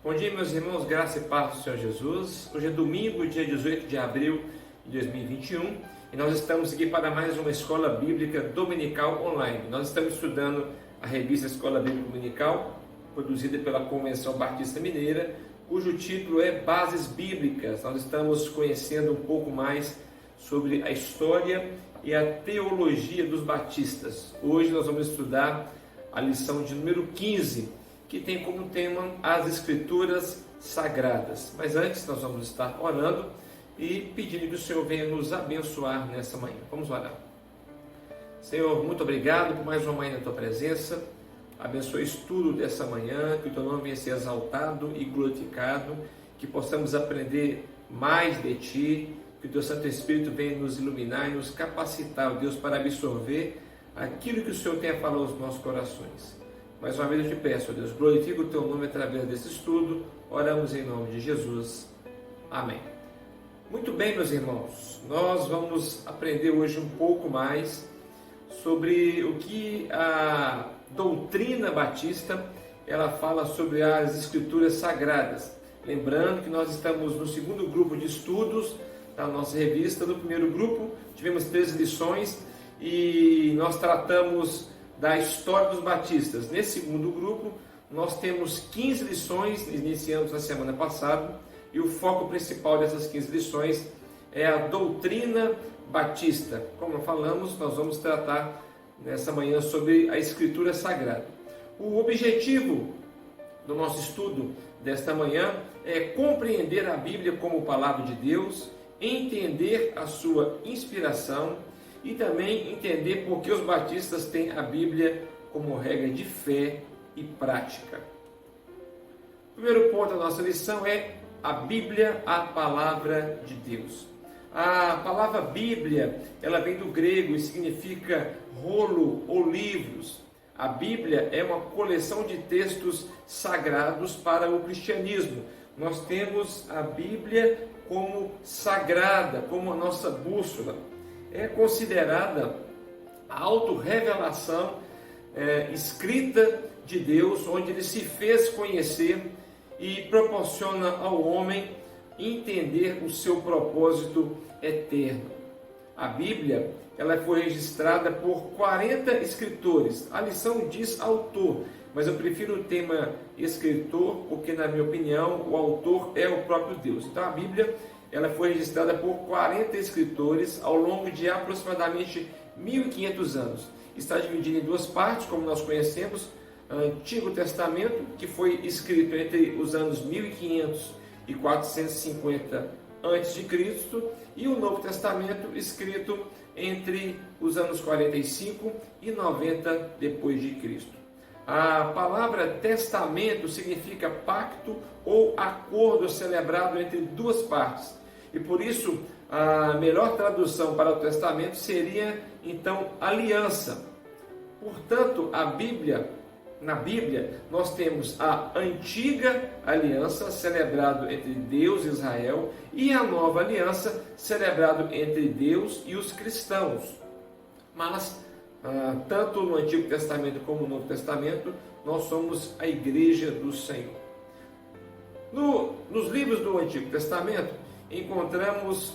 Bom dia, meus irmãos, graça e paz do Senhor Jesus. Hoje é domingo, dia 18 de abril de 2021 e nós estamos aqui para mais uma Escola Bíblica Dominical online. Nós estamos estudando a revista Escola Bíblica Dominical, produzida pela Convenção Batista Mineira, cujo título é Bases Bíblicas. Nós estamos conhecendo um pouco mais sobre a história e a teologia dos batistas. Hoje nós vamos estudar a lição de número 15, que tem como tema as Escrituras Sagradas. Mas antes nós vamos estar orando e pedindo que o Senhor venha nos abençoar nessa manhã. Vamos orar. Senhor, muito obrigado por mais uma manhã na Tua presença. Abençoe o estudo dessa manhã, que o Teu nome venha ser exaltado e glorificado, que possamos aprender mais de Ti, que o Teu Santo Espírito venha nos iluminar e nos capacitar, ó Deus, para absorver aquilo que o Senhor tem a falar aos nossos corações. Mais uma vez eu te peço, ó Deus, glorifica o Teu nome através desse estudo. Oramos em nome de Jesus. Amém. Muito bem, meus irmãos, nós vamos aprender hoje um pouco mais sobre o que a doutrina batista ela fala sobre as Escrituras Sagradas. Lembrando que nós estamos no segundo grupo de estudos da nossa revista. No primeiro grupo tivemos 13 lições e nós tratamos da história dos batistas. Nesse segundo grupo, nós temos 15 lições, iniciamos na semana passada, e o foco principal dessas 15 lições é a doutrina batista. Como falamos, nós vamos tratar nessa manhã sobre a Escritura Sagrada. O objetivo do nosso estudo desta manhã é compreender a Bíblia como palavra de Deus, entender a sua inspiração, e também entender por que os batistas têm a Bíblia como regra de fé e prática. O primeiro ponto da nossa lição é a Bíblia, a palavra de Deus. A palavra Bíblia, ela vem do grego e significa rolo ou livros. A Bíblia é uma coleção de textos sagrados para o cristianismo. Nós temos a Bíblia como sagrada, como a nossa bússola. É considerada a autorrevelação escrita de Deus, onde Ele se fez conhecer e proporciona ao homem entender o seu propósito eterno. A Bíblia ela foi registrada por 40 escritores. A lição diz autor, mas eu prefiro o tema escritor, porque na minha opinião o autor é o próprio Deus. Então a Bíblia ela foi registrada por 40 escritores ao longo de aproximadamente 1500 anos. Está dividida em duas partes, como nós conhecemos: o Antigo Testamento, que foi escrito entre os anos 1500 e 450 a.C., e o Novo Testamento, escrito entre os anos 45 e 90 depois de Cristo. A palavra testamento significa pacto ou acordo celebrado entre duas partes. E por isso, a melhor tradução para o testamento seria, então, aliança. Portanto, na Bíblia, nós temos a antiga aliança, celebrado entre Deus e Israel, e a nova aliança, celebrado entre Deus e os cristãos. Mas, tanto no Antigo Testamento como no Novo Testamento, nós somos a Igreja do Senhor. Nos livros do Antigo Testamento, encontramos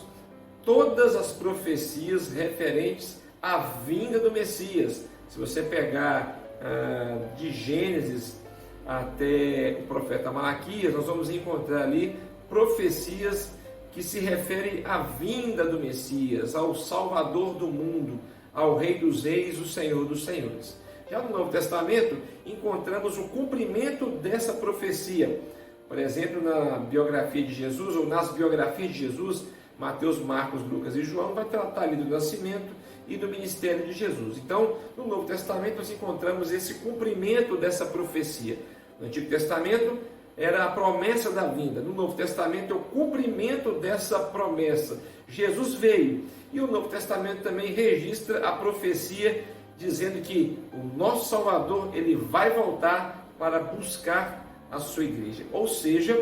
todas as profecias referentes à vinda do Messias. Se você pegar de Gênesis até o profeta Malaquias, nós vamos encontrar ali profecias que se referem à vinda do Messias, ao Salvador do mundo, ao Rei dos Reis, o Senhor dos Senhores. Já no Novo Testamento, encontramos o cumprimento dessa profecia. Por exemplo, na biografia de Jesus, ou nas biografias de Jesus, Mateus, Marcos, Lucas e João, vai tratar ali do nascimento e do ministério de Jesus. Então, no Novo Testamento, nós encontramos esse cumprimento dessa profecia. No Antigo Testamento, era a promessa da vinda. No Novo Testamento, é o cumprimento dessa promessa. Jesus veio. E o Novo Testamento também registra a profecia dizendo que o nosso Salvador, ele vai voltar para buscar a sua igreja. Ou seja,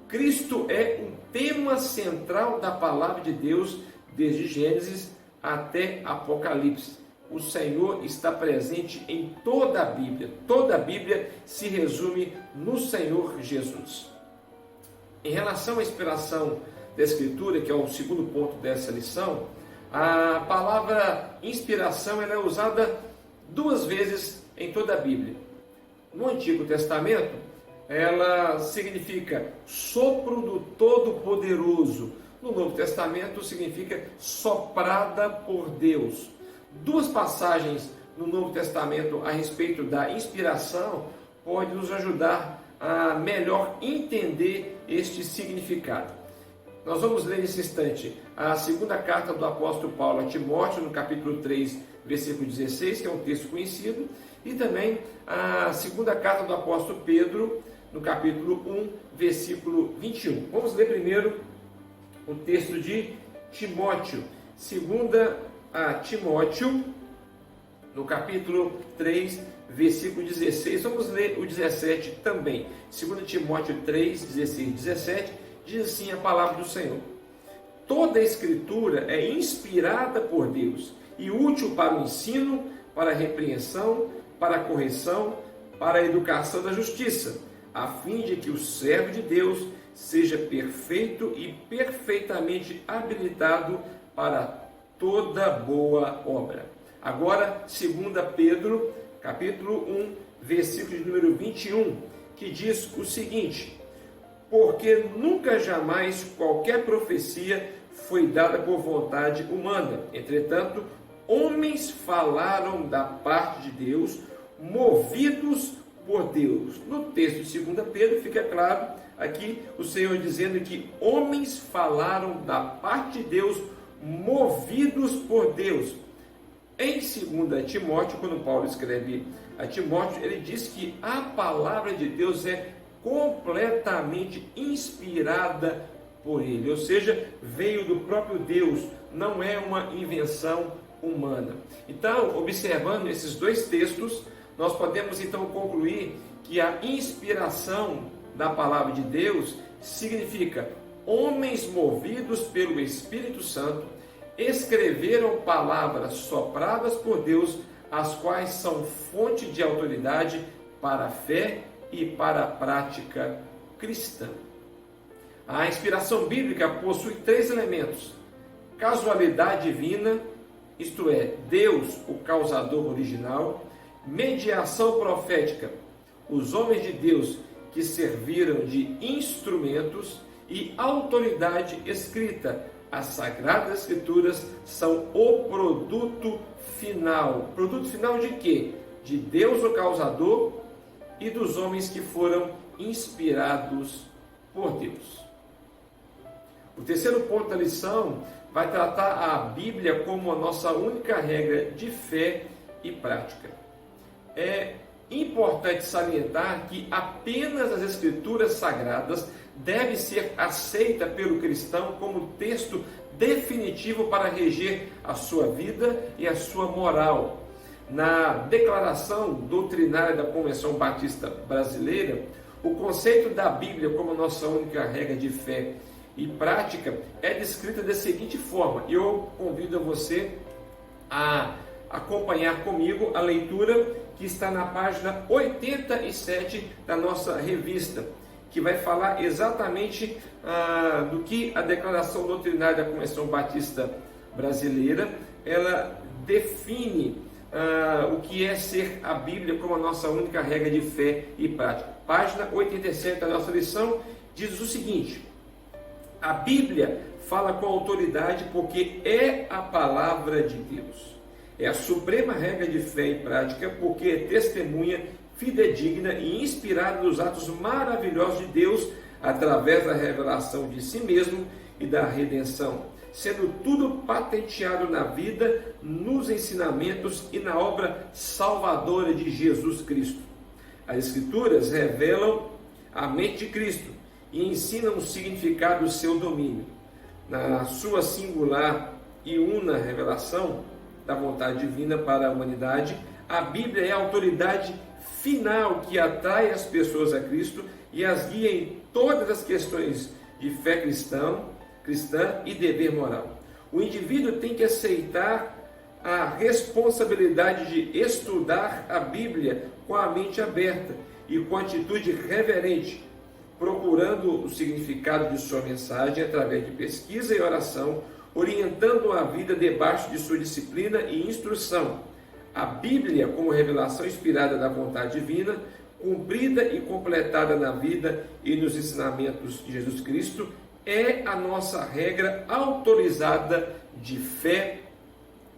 Cristo é um tema central da palavra de Deus desde Gênesis até Apocalipse. O Senhor está presente em toda a Bíblia. Toda a Bíblia se resume no Senhor Jesus. Em relação à inspiração da Escritura, que é o segundo ponto dessa lição, a palavra inspiração ela é usada 2 vezes em toda a Bíblia. No Antigo Testamento, ela significa sopro do Todo-Poderoso. No Novo Testamento, significa soprada por Deus. 2 passagens no Novo Testamento a respeito da inspiração podem nos ajudar a melhor entender este significado. Nós vamos ler nesse instante a segunda carta do apóstolo Paulo a Timóteo, no capítulo 3, versículo 16, que é um texto conhecido, e também a segunda carta do apóstolo Pedro, no capítulo 1, versículo 21. Vamos ler primeiro o texto de Timóteo, segunda a Timóteo, no capítulo 3, versículo 16. Vamos ler o 17 também. 2 Timóteo 3, 16 e 17, diz assim a palavra do Senhor: toda a Escritura é inspirada por Deus e útil para o ensino, para a repreensão, para a correção, para a educação da justiça, a fim de que o servo de Deus seja perfeito e perfeitamente habilitado para toda boa obra. Agora, 2 Pedro, capítulo 1, versículo de número 21, que diz o seguinte: porque nunca jamais qualquer profecia foi dada por vontade humana. Entretanto, homens falaram da parte de Deus, movidos por Deus. No texto de 2 Pedro fica claro aqui o Senhor dizendo que homens falaram da parte de Deus, movidos por Deus. Em 2 Timóteo, quando Paulo escreve a Timóteo, ele diz que a palavra de Deus é completamente inspirada por ele, ou seja, veio do próprio Deus, não é uma invenção humana. Então, observando esses 2 textos, nós podemos então concluir que a inspiração da palavra de Deus significa homens movidos pelo Espírito Santo escreveram palavras sopradas por Deus, as quais são fonte de autoridade para a fé e para a prática cristã. A inspiração bíblica possui 3 elementos: casualidade divina, isto é, Deus, o causador original; mediação profética, os homens de Deus que serviram de instrumentos; e autoridade escrita, as Sagradas Escrituras são o produto final. Produto final de quê? De Deus, o causador, e dos homens que foram inspirados por Deus. O terceiro ponto da lição vai tratar a Bíblia como a nossa única regra de fé e prática. É importante salientar que apenas as Escrituras Sagradas devem ser aceitas pelo cristão como texto definitivo para reger a sua vida e a sua moral. Na Declaração Doutrinária da Convenção Batista Brasileira, o conceito da Bíblia como a nossa única regra de fé e prática é descrita da seguinte forma. Eu convido você a acompanhar comigo a leitura que está na página 87 da nossa revista, que vai falar exatamente do que a Declaração Doutrinária da Convenção Batista Brasileira ela define o que é ser a Bíblia como a nossa única regra de fé e prática. Página 87 da nossa lição diz o seguinte: a Bíblia fala com autoridade porque é a palavra de Deus. É a suprema regra de fé e prática porque é testemunha fidedigna e inspirada dos atos maravilhosos de Deus através da revelação de si mesmo e da redenção, sendo tudo patenteado na vida, nos ensinamentos e na obra salvadora de Jesus Cristo. As Escrituras revelam a mente de Cristo e ensinam o significado do seu domínio. Na sua singular e una revelação da vontade divina para a humanidade, a Bíblia é a autoridade final que atrai as pessoas a Cristo e as guia em todas as questões de fé cristã e dever moral. O indivíduo tem que aceitar a responsabilidade de estudar a Bíblia com a mente aberta e com atitude reverente, procurando o significado de sua mensagem através de pesquisa e oração, orientando a vida debaixo de sua disciplina e instrução. A Bíblia, como revelação inspirada da vontade divina, cumprida e completada na vida e nos ensinamentos de Jesus Cristo, é a nossa regra autorizada de fé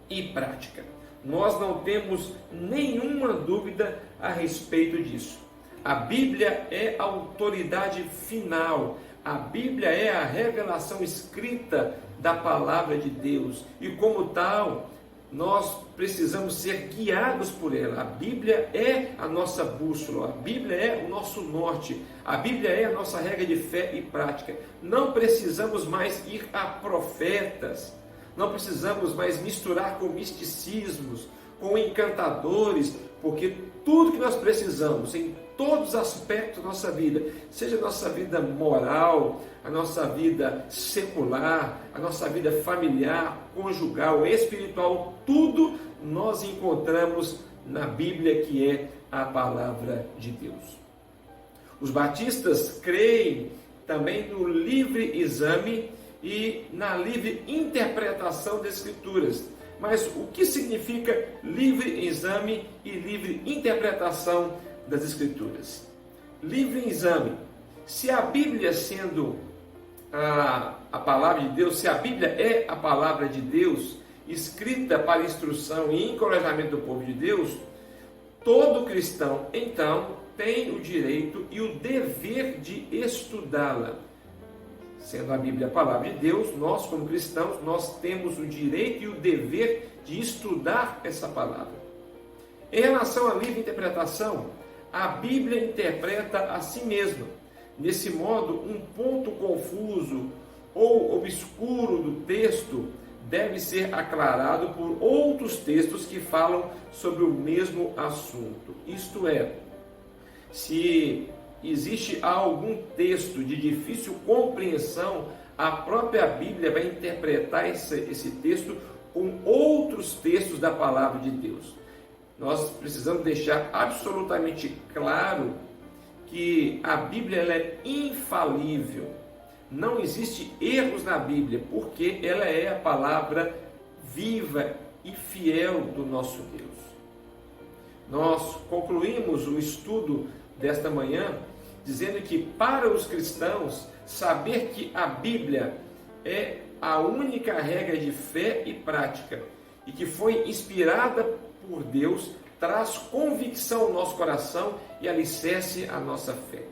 e prática. Nós não temos nenhuma dúvida a respeito disso. A Bíblia é a autoridade final. A Bíblia é a revelação escrita da palavra de Deus. E como tal, nós precisamos ser guiados por ela. A Bíblia é a nossa bússola. A Bíblia é o nosso norte. A Bíblia é a nossa regra de fé e prática. Não precisamos mais ir a profetas. Não precisamos mais misturar com misticismos, com encantadores, porque tudo que nós precisamos em todos os aspectos da nossa vida, seja a nossa vida moral, a nossa vida secular, a nossa vida familiar, conjugal, espiritual, tudo nós encontramos na Bíblia, que é a palavra de Deus. Os batistas creem também no livre exame e na livre interpretação das Escrituras. Mas o que significa livre exame e livre interpretação das Escrituras? Livre exame. Se a Bíblia sendo a palavra de Deus, se a Bíblia é a palavra de Deus, escrita para instrução e encorajamento do povo de Deus, todo cristão, então, tem o direito e o dever de estudá-la. Sendo a Bíblia a palavra de Deus, nós como cristãos, nós temos o direito e o dever de estudar essa palavra. Em relação à livre interpretação, a Bíblia interpreta a si mesma. Desse modo, um ponto confuso ou obscuro do texto deve ser aclarado por outros textos que falam sobre o mesmo assunto. Isto é, se existe algum texto de difícil compreensão, a própria Bíblia vai interpretar esse texto com outros textos da palavra de Deus. Nós precisamos deixar absolutamente claro que a Bíblia ela é infalível. Não existe erros na Bíblia, porque ela é a palavra viva e fiel do nosso Deus. Nós concluímos o estudo desta manhã dizendo que para os cristãos saber que a Bíblia é a única regra de fé e prática e que foi inspirada por Deus traz convicção ao nosso coração e alicerce à nossa fé.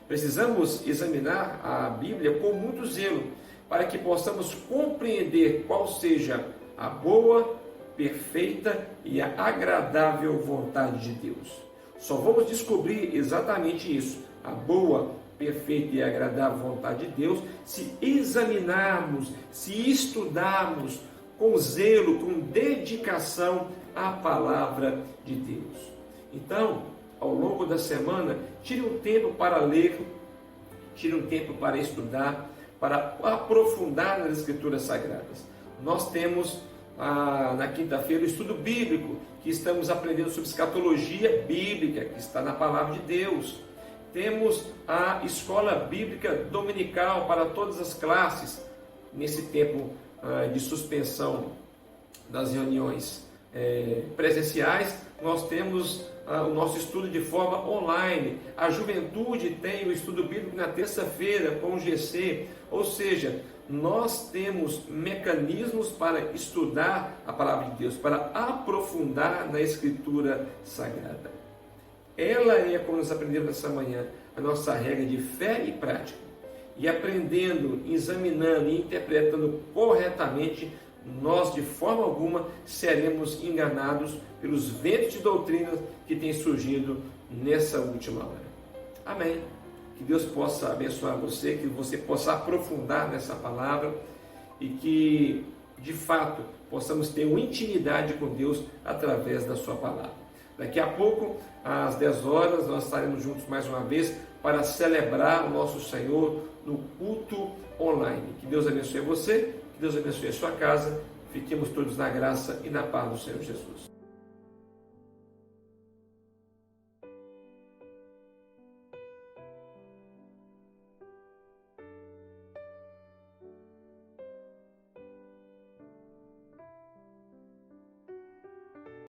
Precisamos examinar a Bíblia com muito zelo para que possamos compreender qual seja a boa, perfeita e a agradável vontade de Deus. Só vamos descobrir exatamente isso, a boa, perfeita e agradável vontade de Deus, se examinarmos, se estudarmos com zelo, com dedicação à palavra de Deus. Então, ao longo da semana, tire um tempo para ler, tire um tempo para estudar, para aprofundar nas Escrituras Sagradas. Nós temos na quinta-feira o estudo bíblico, que estamos aprendendo sobre escatologia bíblica, que está na palavra de Deus. Temos a escola bíblica dominical para todas as classes, nesse tempo de suspensão das reuniões presenciais. Nós temos o nosso estudo de forma online. A juventude tem o estudo bíblico na terça-feira com o GC, ou seja, nós temos mecanismos para estudar a palavra de Deus, para aprofundar na Escritura Sagrada. Ela é, como nós aprendemos nessa manhã, a nossa regra de fé e prática. E aprendendo, examinando e interpretando corretamente, nós de forma alguma seremos enganados pelos ventos de doutrinas que têm surgido nessa última hora. Amém. Que Deus possa abençoar você, que você possa aprofundar nessa palavra e que, de fato, possamos ter uma intimidade com Deus através da sua palavra. Daqui a pouco, às 10 horas, nós estaremos juntos mais uma vez para celebrar o nosso Senhor no culto online. Que Deus abençoe você, que Deus abençoe a sua casa. Fiquemos todos na graça e na paz do Senhor Jesus.